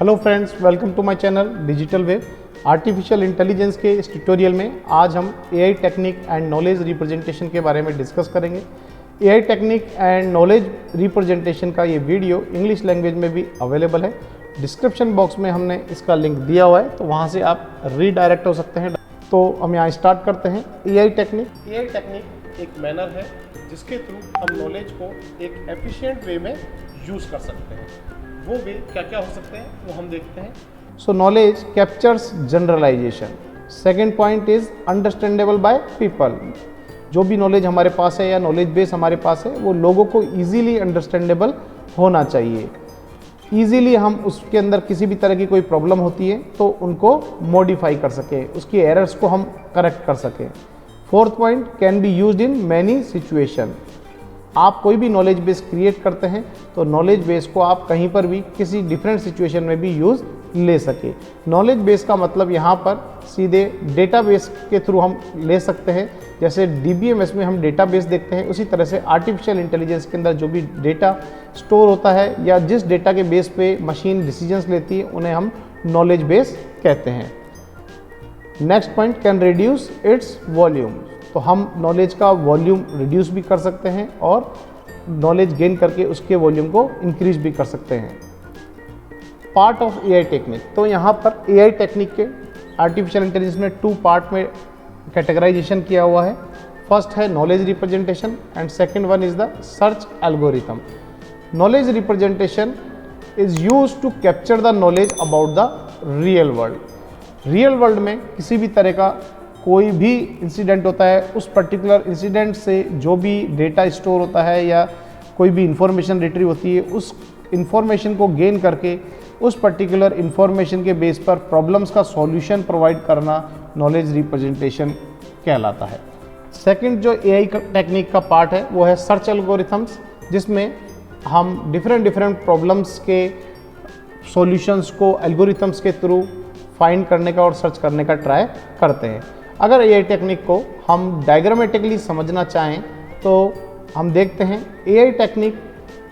Hello friends, welcome to my channel digital web. Artificial intelligence के इस tutorial में आज हम AI technique and knowledge representation के बारे में डिस्कस करेंगे। AI technique and knowledge representation का ये वीडियो इंग्लिश लैंग्वेज में भी अवेलेबल है। डिस्क्रिप्शन बॉक्स में हमने इसका लिंक दिया हुआ है, तो वहाँ से आप रीडायरेक्ट हो सकते हैं। तो हम यहाँ स्टार्ट करते हैं। एआई टेक्निक एक मैनर है जिसके थ्रू हम नॉलेज को एक एफिशिएंट वे में यूज़ कर सकते हैं। वो वे क्या क्या हो सकते हैं वो हम देखते हैं। So knowledge captures generalization. Second point is understandable by people. जो भी नॉलेज हमारे पास है या नॉलेज बेस हमारे पास है वो लोगों को इजीली अंडरस्टैंडेबल होना चाहिए। इजीली हम उसके अंदर किसी भी तरह की कोई प्रॉब्लम होती है तो उनको मॉडिफाई कर सकें, उसकी एरर्स को हम करेक्ट कर सकें। Fourth point, can be used in many situation. आप कोई भी नॉलेज बेस क्रिएट करते हैं तो नॉलेज बेस को आप कहीं पर भी किसी डिफरेंट सिचुएशन में भी यूज़ ले सके। नॉलेज बेस का मतलब यहाँ पर सीधे डेटाबेस के थ्रू हम ले सकते हैं। जैसे डीबीएमएस में हम डेटाबेस देखते हैं, उसी तरह से आर्टिफिशियल इंटेलिजेंस के अंदर जो भी डेटा स्टोर होता है या जिस डेटा के बेस पे मशीन डिसीजंस लेती है उन्हें हम नॉलेज बेस कहते हैं। Next point, can reduce its volume. तो हम नॉलेज का वॉल्यूम रिड्यूस भी कर सकते हैं और नॉलेज गेन करके उसके वॉल्यूम को इंक्रीज भी कर सकते हैं। पार्ट ऑफ एआई टेक्निक, तो यहाँ पर एआई टेक्निक के आर्टिफिशियल इंटेलिजेंस में 2 पार्ट में कैटेगराइजेशन किया हुआ है। फर्स्ट है knowledge representation and second one is the search algorithm. Knowledge representation is used to capture the knowledge about the real world. Real world में किसी भी तरह का कोई भी इंसिडेंट होता है, उस पर्टिकुलर इंसिडेंट से जो भी डेटा स्टोर होता है या कोई भी इंफॉर्मेशन रिट्रीव होती है, उस इंफॉर्मेशन को गेन करके उस पर्टिकुलर इंफॉर्मेशन के बेस पर प्रॉब्लम्स का सॉल्यूशन प्रोवाइड करना नॉलेज रिप्रेजेंटेशन कहलाता है। सेकंड जो एआई टेक्निक का पार्ट है वो है सर्च एल्गोरिथम्स, जिसमें हम डिफरेंट प्रॉब्लम्स के सॉल्यूशंस को एल्गोरिथम्स के थ्रू फाइंड करने का और सर्च करने का ट्राई करते हैं। अगर एआई टेक्निक को हम डायग्रामेटिकली समझना चाहें तो हम देखते हैं AI technique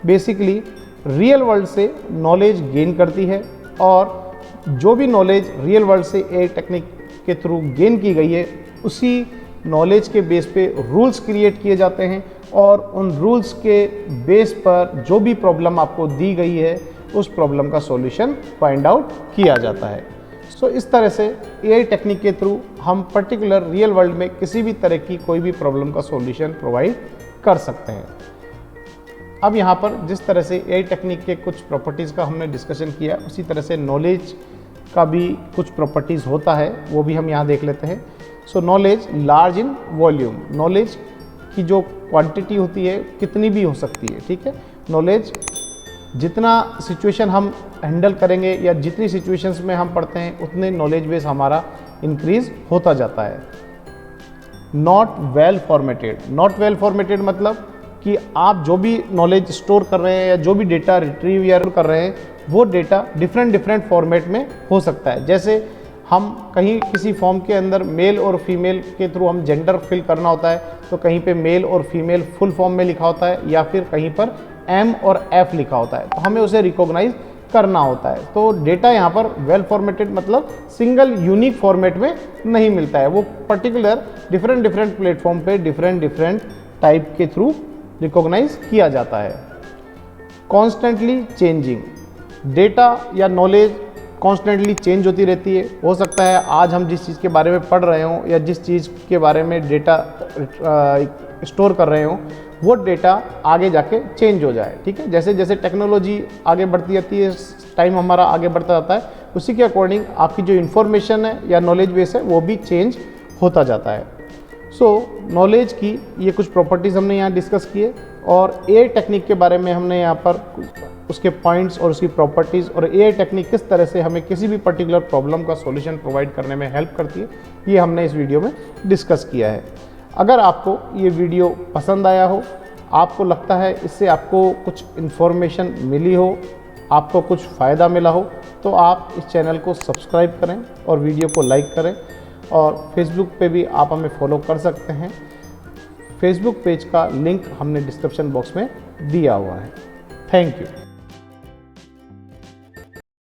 basically real world से नॉलेज गेन करती है और जो भी नॉलेज रियल वर्ल्ड से एआई टेक्निक के थ्रू गेन की गई है उसी नॉलेज के बेस पे रूल्स क्रिएट किए जाते हैं और उन रूल्स के बेस पर जो भी प्रॉब्लम आपको दी गई है उस प्रॉब्लम का सॉल्यूशन फाइंड आउट किया जाता है। सो इस तरह से एआई टेक्निक के थ्रू हम पर्टिकुलर रियल वर्ल्ड में किसी भी तरह की कोई भी प्रॉब्लम का सॉल्यूशन प्रोवाइड कर सकते हैं। अब यहाँ पर जिस तरह से एआई टेक्निक के कुछ प्रॉपर्टीज़ का हमने डिस्कशन किया, उसी तरह से नॉलेज का भी कुछ प्रॉपर्टीज़ होता है, वो भी हम यहाँ देख लेते हैं। So knowledge large in volume. Knowledge की जो क्वांटिटी होती है कितनी भी हो सकती है, ठीक है। नॉलेज जितना सिचुएशन हम हैंडल करेंगे या जितनी सिचुएशंस में हम पढ़ते हैं उतने नॉलेज बेस हमारा इंक्रीज होता जाता है। Not well formatted. Not well formatted मतलब कि आप जो भी नॉलेज स्टोर कर रहे हैं या जो भी डेटा रिट्रीव या कर रहे हैं वो डेटा डिफरेंट फॉर्मेट में हो सकता है। जैसे हम कहीं किसी फॉर्म के अंदर मेल और फीमेल के थ्रू हम जेंडर फिल करना होता है तो कहीं पे मेल और फीमेल फुल फॉर्म में लिखा होता है या फिर कहीं पर एम और एफ लिखा होता है, तो हमें उसे रिकॉग्नाइज करना होता है। तो डेटा यहाँ पर वेल फॉर्मेटेड मतलब सिंगल यूनिक फॉर्मेट में नहीं मिलता है, वो पर्टिकुलर डिफरेंट प्लेटफॉर्म पे डिफरेंट टाइप के थ्रू रिकॉग्नाइज किया जाता है। Constantly changing. डेटा या नॉलेज कॉन्स्टेंटली चेंज होती रहती है। हो सकता है आज हम जिस चीज़ के बारे में पढ़ रहे हों या जिस चीज़ के बारे में डेटा स्टोर कर रहे हों वो डेटा आगे जाके चेंज हो जाए, ठीक है। जैसे जैसे टेक्नोलॉजी आगे बढ़ती जाती है, टाइम हमारा आगे बढ़ता जाता है, उसी के अकॉर्डिंग आपकी जो इन्फॉर्मेशन है या नॉलेज बेस है वो भी चेंज होता जाता है। सो नॉलेज की ये कुछ प्रॉपर्टीज़ हमने यहाँ डिस्कस किए और एआई टेक्निक के बारे में हमने यहाँ पर उसके पॉइंट्स और उसकी प्रॉपर्टीज़ और एआई टेक्निक किस तरह से हमें किसी भी पर्टिकुलर प्रॉब्लम का सॉल्यूशन प्रोवाइड करने में हेल्प करती है, ये हमने इस वीडियो में डिस्कस किया है। अगर आपको ये वीडियो पसंद आया हो, आपको लगता है इससे आपको कुछ इन्फॉर्मेशन मिली हो, आपको कुछ फ़ायदा मिला हो, तो आप इस चैनल को सब्सक्राइब करें और वीडियो को लाइक करें। और फेसबुक पे भी आप हमें फॉलो कर सकते हैं। फेसबुक पेज का लिंक हमने डिस्क्रिप्शन बॉक्स में दिया हुआ है। Thank you.